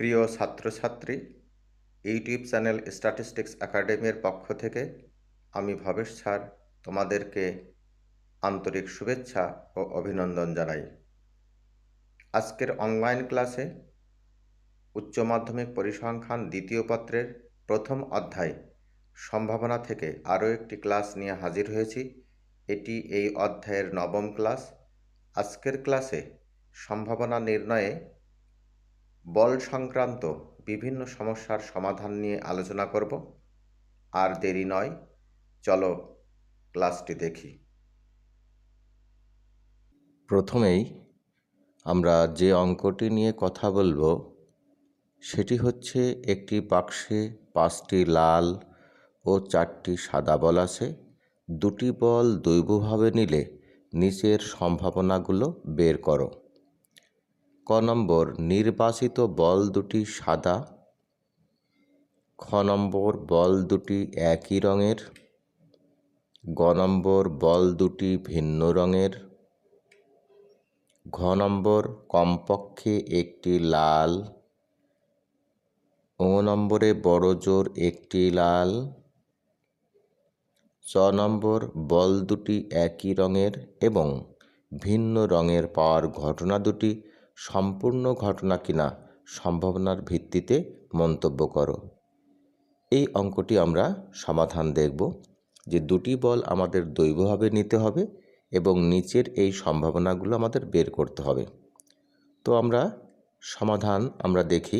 প্রিয় ছাত্রছাত্রী, YouTube channel statistics একাডেমির পক্ষ থেকে আমি ভবেশ স্যার তোমাদেরকে আন্তরিক শুভেচ্ছা ও অভিনন্দন জানাই। আজকের অনলাইন ক্লাসে উচ্চ মাধ্যমিক পরিসংখ্যান দ্বিতীয় পত্রের প্রথম অধ্যায় সম্ভাবনা থেকে আরও একটি ক্লাস নিয়ে হাজির হয়েছি। এটি এই অধ্যায়ের নবম ক্লাস। আজকের ক্লাসে সম্ভাবনা নির্ণয়ে বল সংক্রান্ত বিভিন্ন সমস্যার সমাধান নিয়ে আলোচনা করব। আর দেরি নয়, চলো ক্লাসটি দেখি। প্রথমেই আমরা যে অঙ্কটি নিয়ে কথা বলবো সেটি হচ্ছে একটি বাক্সে 5টি লাল ও 4টি সাদা বল আছে। দুটি বল দৈবভাবে নিলে নিচের সম্ভাবনাগুলো বের করো। ক নম্বর, নির্বাচিত বল দুটি সাদা। খ নম্বর, বল দুটি একই রঙের। গ নম্বর, বল দুটি ভিন্ন রঙের। ঘ নম্বর, কমপক্ষে একটি লাল। ও নম্বরে বড় জোর একটি লাল। চ নম্বর, বল দুটি একই রঙের এবং ভিন্ন রঙের পাওয়ার ঘটনা দুটি সম্পূর্ণ ঘটনা কিনা সম্ভাবনার ভিত্তিতে মন্তব্য করো। এই অঙ্কটি আমরা সমাধান দেখব যে দুটি বল আমাদের দৈবভাবে নিতে হবে এবং নিচের এই সম্ভাবনাগুলো আমাদের বের করতে হবে। তো সমাধান আমরা দেখি।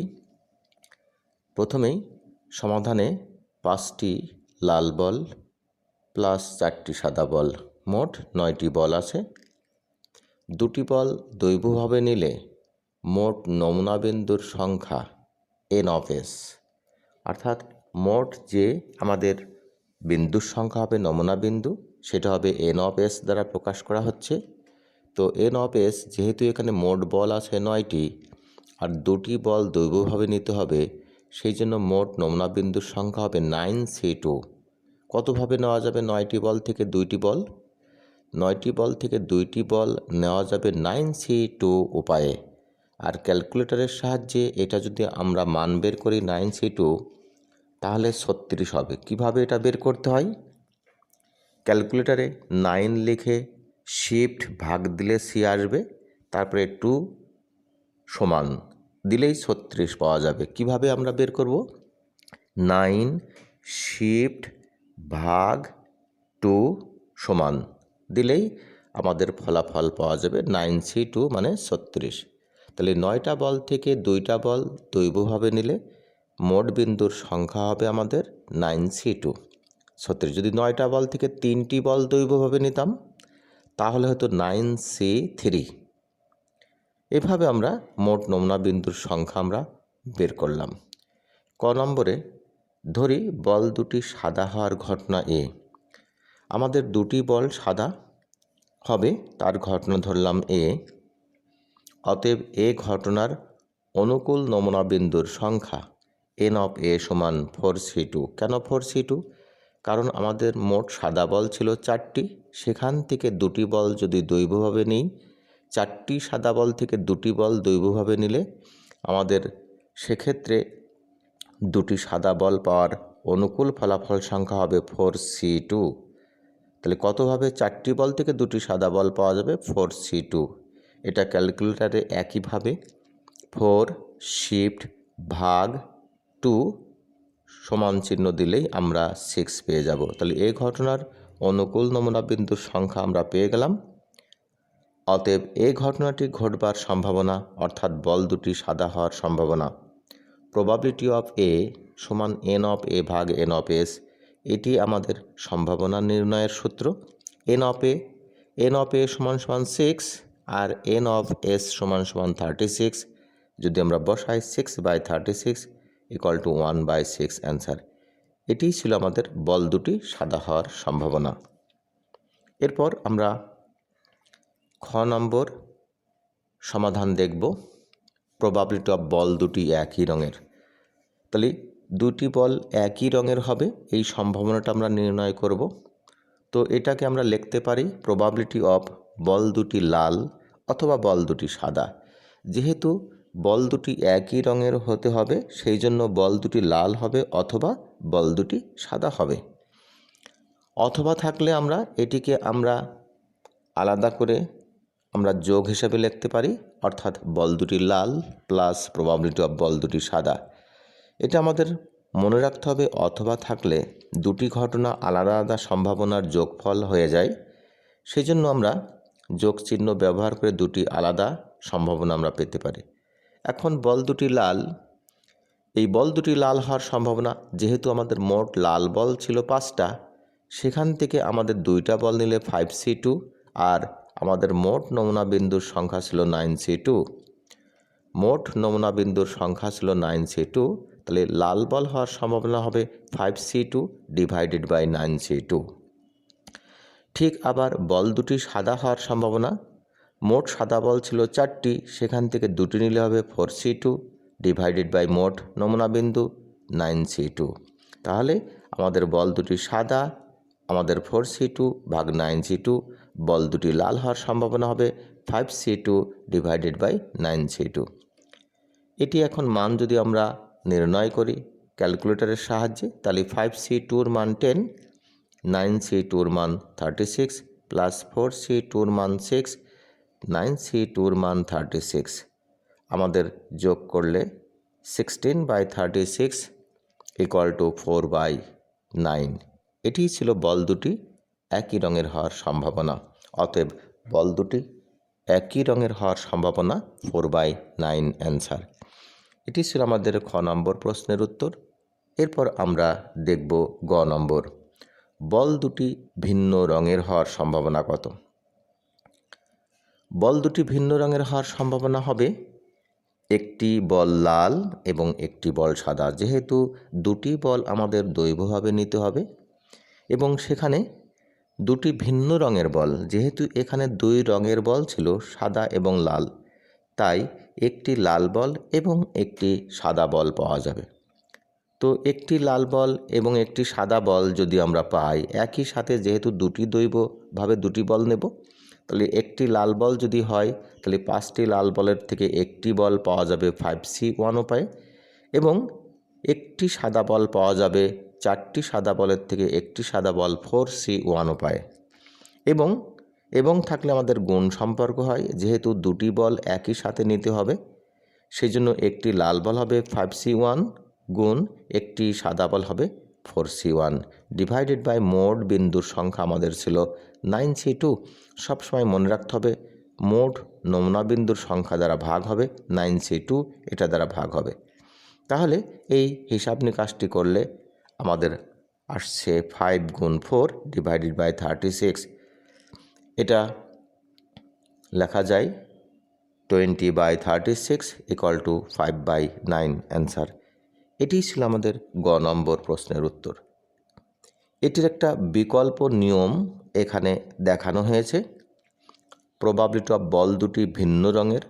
প্রথমেই সমাধানে 5টি লাল বল প্লাস 4টি সাদা বল, মোট 9টি বল আছে। দুটি বল দৈবভাবে নিলে মোট নমুনা বিন্দুর সংখ্যা n of s, অর্থাৎ মোট যে আমাদের বিন্দুর সংখ্যা হবে নমুনা বিন্দু, সেটা হবে n of s দ্বারা প্রকাশ করা হচ্ছে। তো n of s যেহেতু এখানে মোট বল আছে 9টি আর দুটি বল দৈবভাবে নিতে হবে, সেই জন্য মোট নমুনা বিন্দুর সংখ্যা হবে 9c2। কতভাবে নেওয়া যাবে 9টি বল থেকে 2টি বল? 9টি বল থেকে 2টি বল নেওয়া যাবে 9c2 উপায়ে। আর ক্যালকুলেটরের সাহায্যে এটা যদি আমরা মান বের করি 9c2, তাহলে 36 হবে। কিভাবে এটা বের করতে হয়? ক্যালকুলেটরে 9 লিখে শিফট ভাগ দিলে c আসবে, তারপরে 2 সমান দিলেই 36 পাওয়া যাবে। কিভাবে আমরা বের করব? 9 শিফট ভাগ 2 সমান দিলেই আমাদের ফলাফল পাওয়া যাবে 9c2 মানে 36। তাহলে 9টা বল থেকে 2টা বল দৈবভাবে নিলে মোট বিন্দুর সংখ্যা হবে আমাদের 9c2 36। যদি 9টা বল থেকে 3টি বল দৈবভাবে নিতাম তাহলে হয়তো 9c3। এভাবে আমরা মোট নমুনা বিন্দুর সংখ্যা আমরা বের করলাম। ক নম্বরে ধরি বল দুটি সাদা হওয়ার ঘটনা এ। আমাদের দুটি বল সাদা হবে, তার ঘটনা ধরলাম এ। অতএব এ ঘটনার অনুকূল নমুনা বিন্দুর সংখ্যা n of a সমান 4c2। কেন 4c2? কারণ আমাদের মোট সাদা বল ছিল 4টি, সেখান থেকে দুটি বল যদি দৈবভাবে নিই, 4টি সাদা বল থেকে দুটি বল দৈবভাবে নিলে আমাদের সেক্ষেত্রে দুটি সাদা বল পাওয়ার অনুকূল ফলাফল সংখ্যা হবে 4c2। তাহলে কতভাবে 4টি বল থেকে দুটি সাদা বল পাওয়া যাবে? 4c2। এটা ক্যালকুলেটারে একইভাবে 4 শিফট ভাগ 2 সমান চিহ্ন দিলেই আমরা 6 পেয়ে যাব। তাহলে এই ঘটনার অনুকূল নমুনা বিন্দুর সংখ্যা আমরা পেয়ে গেলাম। অতএব এই ঘটনাটি ঘটবার সম্ভাবনা, অর্থাৎ বল দুটি সাদা হওয়ার সম্ভাবনা, প্রবাবিলিটি অফ এ সমান n of a ভাগ n of s। এটি আমাদের সম্ভাবনা নির্ণয়ের সূত্র। n of a সমান 6 আর n of s সমান 36। যদি আমরা বসাই 6/36 ইকুয়াল টু 1/6 অ্যান্সার। এটিই ছিল আমাদের বল দুটি সাদা হওয়ার সম্ভাবনা। এরপর আমরা খ নম্বর সমাধান দেখব। প্রবাবিলিটি অফ বল দুটি একই রঙের। তাহলে দুটি বল একই রঙের হবে, এই সম্ভাবনাটা আমরা নির্ণয় করব। তো এটাকে আমরা লিখতে পারি প্রবাবিলিটি অফ বল দুটি লাল অথবা বল দুটি সাদা। যেহেতু বল দুটি একই রঙের হতে হবে, সেই জন্য বল দুটি লাল হবে অথবা বল দুটি সাদা হবে। অথবা থাকলে এটিকে আমরা আলাদা করে আমরা যোগ হিসাবে লিখতে পারি, অর্থাৎ বল দুটি লাল প্লাস প্রবাবিলিটি অফ বল দুটি সাদা। এটা আমাদের মনে রাখতে হবে, অথবা থাকলে দুটি ঘটনা আলাদা আলাদা সম্ভাবনার যোগফল হয়ে যায়, সেই জন্য আমরা যোগ চিহ্ন ব্যবহার করে দুটি আলাদা সম্ভাবনা আমরা পেতে পারি। এখন বল দুটি লাল, এই বল দুটি লাল হওয়ার সম্ভাবনা, যেহেতু আমাদের মোট লাল বল ছিল 5টা, সেখান থেকে আমাদের 2টা বল নিলে 5C2, আর আমাদের মোট নমুনা বিন্দুর সংখ্যা ছিল 9C2। মোট নমুনা বিন্দুর সংখ্যা ছিল 9C2, তাহলে লাল বল হওয়ার সম্ভাবনা হবে 5C2 ডিভাইডেড বাই 9C2। ঠিক আবার বল দুটি সাদা হওয়ার সম্ভাবনা, মোট সাদা বল ছিল 4টি, সেখান থেকে 2টি নিলে হবে 4C2 ডিভাইডেড বাই মোট নমুনা বিন্দু 9C2। তাহলে আমাদের বল দুটি সাদা, আমাদের 4C2 ভাগ 9C2, বল দুটি লাল হওয়ার সম্ভাবনা হবে 5C2 ডিভাইডেড বাই 9C2। এটি এখন মান যদি আমরা নির্ণয় করি ক্যালকুলেটরের সাহায্যে, তাহলে 5C2-র মান 10, 9C2-র মান 36, প্লাস 4C2-র মান 6, 9C2-র মান 36, আমাদের যোগ করলে 16/36 = 4/9। এটিই ছিল বল দুটি একই রঙের হওয়ার সম্ভাবনা। অতএব বল দুটি একই রঙের হওয়ার সম্ভাবনা 4/9 অ্যান্সার। এটি ছিল আমাদের খ নম্বর প্রশ্নের উত্তর। এরপর আমরা দেখব গ নম্বর, বল দুটি ভিন্ন রঙের হওয়ার সম্ভাবনা কত। বল দুটি ভিন্ন রঙের হওয়ার সম্ভাবনা হবে, একটি বল লাল এবং একটি বল সাদা। যেহেতু দুটি বল আমাদের দৈবভাবে নিতে হবে এবং সেখানে দুটি ভিন্ন রঙের বল, যেহেতু এখানে 2 রঙের বল ছিল সাদা এবং লাল, তাই একটি লাল বল এবং একটি সাদা বল পাওয়া যাবে। তো একটি লাল বল এবং একটি সাদা বল যদি আমরা পাই, একই সাথে যেহেতু দুটি দৈবভাবে দুটি বল নেব, তাহলে একটি লাল বল যদি হয়, তাহলে 5টি লাল বলের থেকে একটি বল পাওয়া যাবে 5C1 উপায়ে, এবং একটি সাদা বল পাওয়া যাবে 4টি সাদা বলের থেকে একটি সাদা বল 4C1 উপায়ে। এবং থাকলে আমাদের গুণ সম্পর্ক হয়, যেহেতু দুটি বল একই সাথে নিতে হবে, সেই জন্য একটি লাল বল হবে 5C1 গুণ একটি সাদা বল হবে 4C1 ডিভাইডেড বাই মোট বিন্দুর সংখ্যা আমাদের ছিল 9C2। সবসময় মনে রাখতে হবে মোট নমুনা বিন্দুর সংখ্যা দ্বারা ভাগ হবে 9C2, এটা দ্বারা ভাগ হবে। তাহলে এই হিসাব নিকাশটি করলে আমাদের আসছে 5 গুণ 4 ডিভাইডেড বাই 36, এটা লেখা যায় 20/36 = 5/9 অ্যান্সার। এটি ছিল আমাদের গ নম্বর প্রশ্নের উত্তর। এটির একটা বিকল্প নিয়ম এখানে দেখানো হয়েছে। প্রবাবিলিটি অফ বল দুটি ভিন্ন রঙের,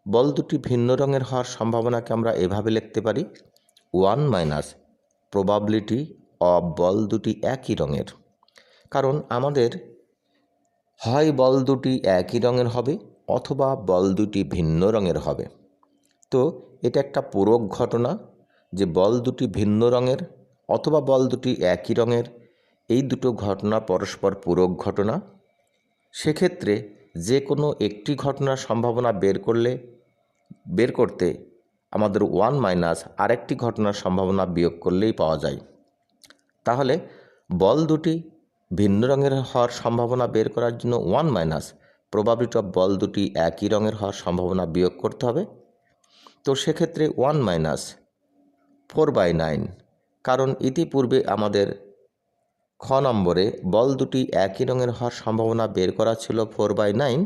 বল দুটি ভিন্ন রঙের হওয়ার সম্ভাবনাকে আমরা এভাবে লিখতে পারি 1 - প্রবাবিলিটি অফ বল দুটি একই রঙের। কারণ আমাদের হয় বল দুটি একই রঙের হবে অথবা বল দুটি ভিন্ন রঙের হবে। তো এটা একটা পূরক ঘটনা যে বল দুটি ভিন্ন রঙের অথবা বল দুটি একই রঙের, এই দুটো ঘটনা পরস্পর পূরক ঘটনা। সেক্ষেত্রে যে কোনো একটি ঘটনার সম্ভাবনা বের করতে আমাদের 1 - আরেকটি ঘটনার সম্ভাবনা বিয়োগ করলেই পাওয়া যায়। তাহলে বল দুটি ভিন্ন রঙের হওয়ার সম্ভাবনা বের করার জন্য 1 - প্রবাবিলিটি অফ বল দুটি একই রঙের হওয়ার সম্ভাবনা বিয়োগ করতে হবে। তো সেক্ষেত্রে 1 - 4/9, কারণ ইতিপূর্বে আমাদের খ নম্বরে বল দুটি একই রঙের হওয়ার সম্ভাবনা বের করা ছিল 4/9,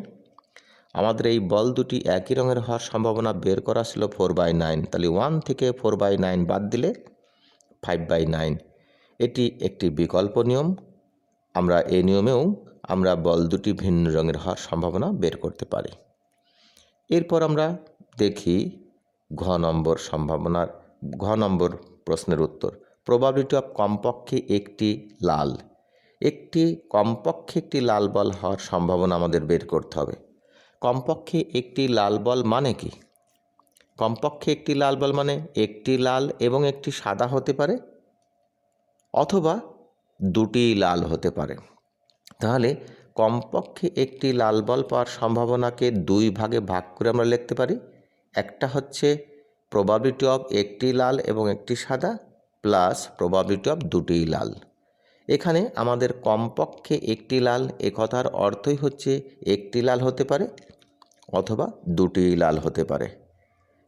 আমাদের এই বল দুটি একই রঙের হওয়ার সম্ভাবনা বের করা ছিল 4/9, তাহলে 1 থেকে 4/9 বাদ দিলে 5/9। এটি একটি বিকল্প নিয়ম। আমরা এই নিয়মেও আমরা বল দুটি ভিন্ন রঙের হওয়ার সম্ভাবনা বের করতে পারি। এরপর আমরা দেখি ঘ নম্বর প্রশ্নের উত্তর। প্রবাবিলিটি অফ কমপক্ষে একটি লাল বল হওয়ার সম্ভাবনা আমাদের বের করতে হবে। কমপক্ষে একটি লাল বল মানে কি? কমপক্ষে একটি লাল বল মানে একটি লাল এবং একটি সাদা হতে পারে অথবা দুটি লাল হতে পারে। তাহলে কমপক্ষে একটি লাল বল পাওয়ার সম্ভাবনাকে দুই ভাগে ভাগ করে আমরা লিখতে পারি। একটা হচ্ছে প্রবাবিলিটি অফ একটি লাল এবং একটি সাদা প্লাস প্রবাবিলিটি অফ দুটি লাল। এখানে আমাদের কমপক্ষে একটি লাল এ কথার অর্থই হচ্ছে একটি লাল হতে পারে অথবা দুটি লাল হতে পারে।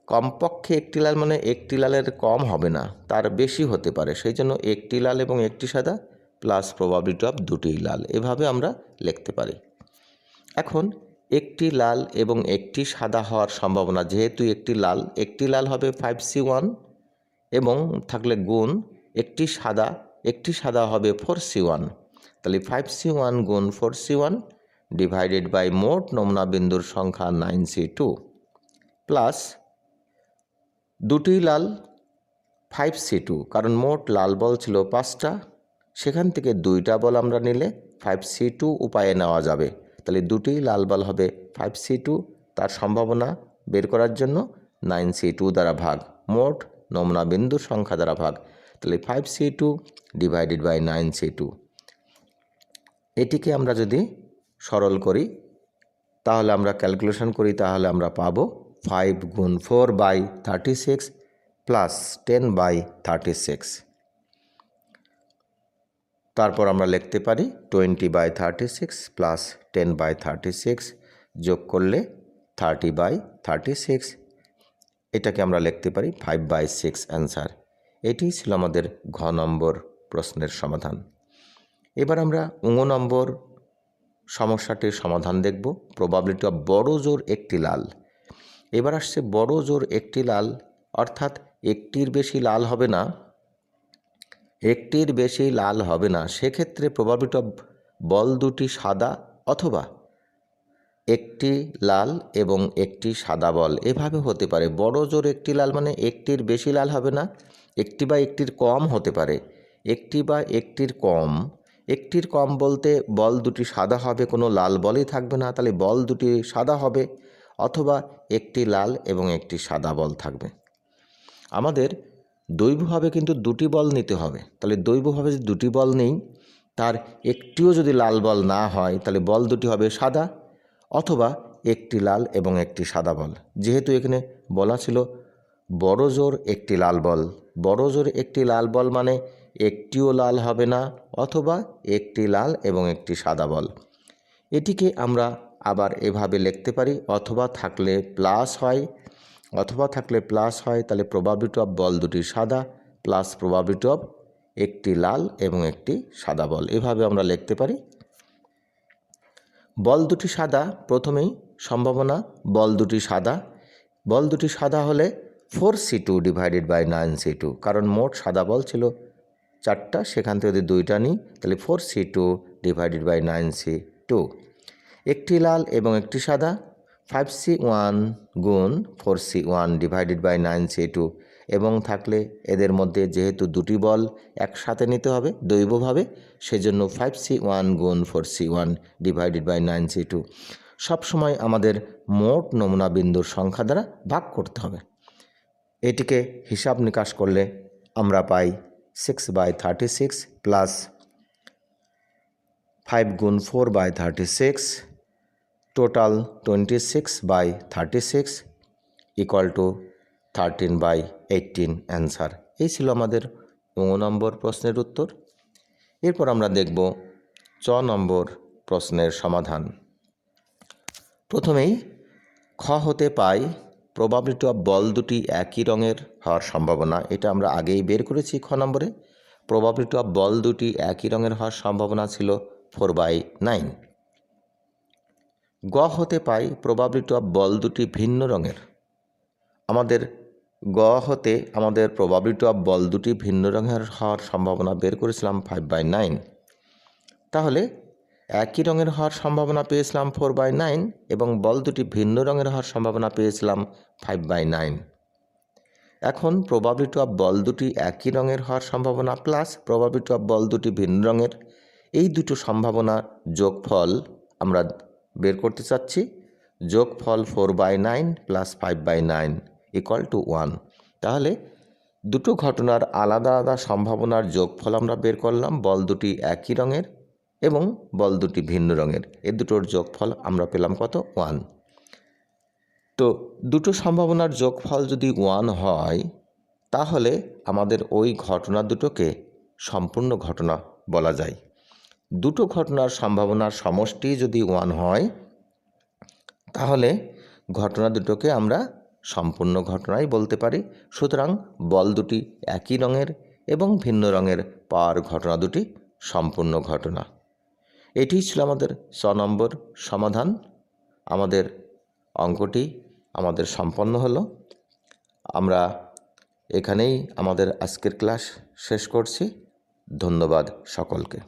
কমপক্ষে একটি লাল মানে একটি লালের কম হবে না, তার বেশি হতে পারে, সেই জন্য একটি লাল এবং একটি সাদা প্লাস প্রবাবিলিটি অফ দুটি লাল, এভাবে আমরা লিখতে পারি। এখন একটি লাল এবং একটি সাদা হওয়ার সম্ভাবনা, যেহেতু একটি লাল হবে 5C1 এবং থাকলে গুণ একটি সাদা হবে 4C1, তাহলে 5C1 গুণ 4C1 ডিভাইডেড বাই মোট নমুনা বিন্দুর সংখ্যা 9C2 প্লাস দুটি লাল 5C2, কারণ মোট লাল বল ছিল 5টা, সেখান থেকে 2টা বল আমরা নিলে 5C2 উপায়ে নেওয়া যাবে, তাহলে দুটি লাল বল হবে 5C2, তার সম্ভাবনা বের করার জন্য 9C2 দ্বারা ভাগ, মোট নমুনা বিন্দুর সংখ্যা দ্বারা ভাগ, তাহলে 5C2 ডিভাইডেড বাই 9C2। এটিকে আমরা যদি সরল করি তাহলে আমরা ক্যালকুলেশন করি, তাহলে আমরা পাবো 5 গুণ 4/36 প্লাস 10/36। তারপর আমরা লিখতে পারি 20/36 প্লাস 10/36 যোগ করলে 30/36, এটাকে আমরা লিখতে পারি 5/6 অ্যান্সার। এটি ছিল আমাদের ঘ নম্বর প্রশ্নের সমাধান। এবার আমরা ঙ নম্বর সমস্যাটির সমাধান দেখব। প্রবাবিলিটি অফ বড় জোর একটি লাল। এবার আসছে বড় জোর একটি লাল, অর্থাৎ একটির বেশি লাল হবে না, সেক্ষেত্রে প্রবাবিলিটি অফ বল দুটি সাদা অথবা একটি লাল এবং একটি সাদা বল এভাবে হতে পারে। বড় জোর একটি লাল মানে একটির বেশি লাল হবে না, একটি বা একটির কম হতে পারে, একটি বা একটির কম বলতে বল দুটি সাদা হবে, কোনো লাল বলই থাকবে না, তাহলে বল দুটি সাদা হবে, অথবা একটি লাল এবং একটি সাদা বল থাকবে। আমাদের দৈবভাবে কিন্তু দুটি বল নিতে হবে, তাহলে দৈবভাবে যদি দুটি বল নেই, তার একটিও যদি লাল বল না হয় তাহলে বল দুটি হবে সাদা অথবা একটি লাল এবং একটি সাদা বল। যেহেতু এখানে বলা ছিল বড় জোর একটি লাল বল, বড় জোর একটি লাল বল মানে একটিও লাল হবে না অথবা একটি লাল এবং একটি সাদা বল। এটিকে আমরা আবার এভাবে লিখতে পারি, অথবা থাকলে প্লাস হয়, তাহলে প্রবাবিলিটি অফ বল দুটি সাদা প্লাস প্রবাবিলিটি অফ একটি লাল এবং একটি সাদা বল, এভাবে আমরা লিখতে পারি। বল দুটি সাদা, প্রথমেই সম্ভাবনা বল দুটি সাদা হলে 4C2 ডিভাইডেড বাই 9C2, কারণ মোট সাদা বল ছিল 4টা, সেখান থেকে যদি 2টা নিই তাহলে 4C2 ডিভাইডেড বাই 9C2। একটি লাল এবং একটি সাদা 5C1 গুণ 4C1 ডিভাইডেড বাই 9C2, এবং থাকলে এদের মধ্যে যেহেতু দুটি বল একসাথে নিতে হবে দৈবভাবে, সেজন্য 5C1 গুণ 4C1 ডিভাইডেড বাই 9C2 সবসময় আমাদের মোট নমুনা বিন্দুর সংখ্যা দ্বারা ভাগ করতে হবে। এটিকে হিসাব নিকাশ করলে আমরা পাই 6/36 প্লাস 5 গুণ 4/36 টোটাল 26/36 ইকুয়াল টু 13/18 অ্যান্সার। এই ছিল আমাদের ঙ নম্বর প্রশ্নের উত্তর। এরপর আমরা দেখব চ নম্বর প্রশ্নের সমাধান। প্রথমেই খ হতে পাই প্রবাবিলিটি অফ বল দুটি একই রঙের হওয়ার সম্ভাবনা, এটা আমরা আগেই বের করেছি। খ নম্বরে প্রবাবিলিটি অফ বল দুটি একই রঙের হওয়ার সম্ভাবনা ছিল 4/9। গ হতে পাই প্রবাবিলিটি অফ বল দুটি ভিন্ন রঙের। আমাদের গ হতে আমাদের প্রবাবিলিটি অফ বল দুটি ভিন্ন রঙের হওয়ার সম্ভাবনা বের করেছিলাম 5/9, তাহলে একই রঙের হওয়ার সম্ভাবনা পেয়েছিলাম 4/9 এবং বল দুটি ভিন্ন রঙের হওয়ার সম্ভাবনা পেয়েছিলাম 5/9। এখন প্রবাবিলিটি অফ বল দুটি একই রঙের হওয়ার সম্ভাবনা প্লাস প্রবাবিলিটি অফ বল দুটি ভিন্ন রঙের, এই দুটো সম্ভাবনা যোগফল আমরা বের করতে চাচ্ছি। যোগফল 4/9 প্লাস 5/9 1 তাহলে দুটো ঘটনার আলাদা আলাদা সম্ভাবনার যোগফল আমরা বের করলাম। বল দুটি একই রঙের এবং বল দুটি ভিন্ন রঙের, এ দুটোর যোগফল আমরা পেলাম কত? 1। তো দুটো সম্ভাবনার যোগফল যদি 1 হয় তাহলে আমাদের ওই ঘটনা দুটোকে সম্পূর্ণ ঘটনা বলা যায়। দুটো ঘটনার সম্ভাবনার সমষ্টি যদি 1 হয় তাহলে ঘটনা দুটোকে আমরা সম্পূর্ণ ঘটনাই বলতে পারি। সুতরাং বল দুটি একই রঙের এবং ভিন্ন রঙের পাওয়ার ঘটনা দুটি সম্পূর্ণ ঘটনা। এটি ছিল আমাদের 6 নম্বর সমাধান। আমাদের অঙ্কটি আমাদের সম্পন্ন হলো। আমরা এখানেই আমাদের আজকের ক্লাস শেষ করছি। ধন্যবাদ সকলকে।